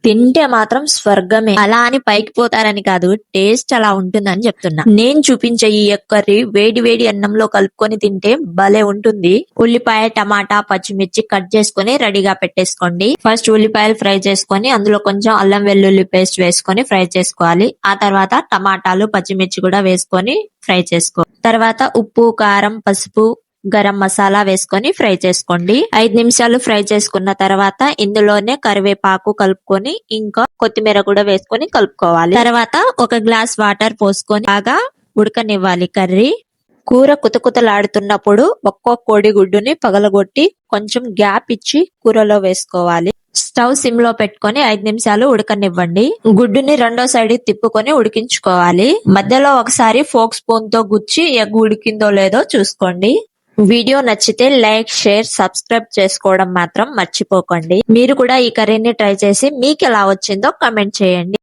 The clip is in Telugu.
తింటే మాత్రం స్వర్గమే. అలా అని పైకి పోతారని కాదు, టేస్ట్ అలా ఉంటుందని చెప్తున్నా. నేను చూపించే ఈ కర్రీ వేడి వేడి అన్నంలో కలుపుకొని తింటే భలే ఉంటుంది. ఉల్లిపాయ, టమాటా, పచ్చిమిర్చి కట్ చేసుకుని రెడీగా పెట్టేసుకోండి. ఫస్ట్ ఉల్లిపాయలు ఫ్రై చేసుకొని అందులో కొంచెం అల్లం వెల్లుల్లి పేస్ట్ వేసుకొని ఫ్రై చేసుకోవాలి. ఆ తర్వాత టమాటాలు, పచ్చిమిర్చి కూడా వేసుకొని ఫ్రై చేసుకో. తర్వాత ఉప్పు, కారం, పసుపు, గరం మసాలా వేసుకొని ఫ్రై చేసుకోండి. 5 నిమిషాలు ఫ్రై చేసుకున్న తర్వాత ఇందులోనే కరివేపాకు కలుపుకొని ఇంకా కొత్తిమీర కూడా వేసుకొని కలుపుకోవాలి. తర్వాత ఒక గ్లాస్ వాటర్ పోసుకొని బాగా ఉడకనివ్వాలి కర్రీ. కూర కుతకుతలాడుతున్నప్పుడు ఒక్కో కోడిగుడ్డుని పగలగొట్టి కొంచెం గ్యాప్ ఇచ్చి కూరలో వేసుకోవాలి. స్టవ్ సిమ్ లో పెట్టుకొని 5 నిమిషాలు ఉడకనివ్వండి. గుడ్డుని రెండో సైడ్ తిప్పుకొని ఉడికించుకోవాలి. మధ్యలో ఒకసారి ఫోక్ స్పూన్ తో గుచ్చి ఎగ్ ఉడికిందో లేదో చూసుకోండి. వీడియో నచ్చితే లైక్, షేర్, సబ్స్క్రైబ్ చేసుకోవడం మాత్రం మర్చిపోకండి. మీరు కూడా ఈ కర్రీని ట్రై చేసి మీకు ఎలా వచ్చిందో కామెంట్ చేయండి.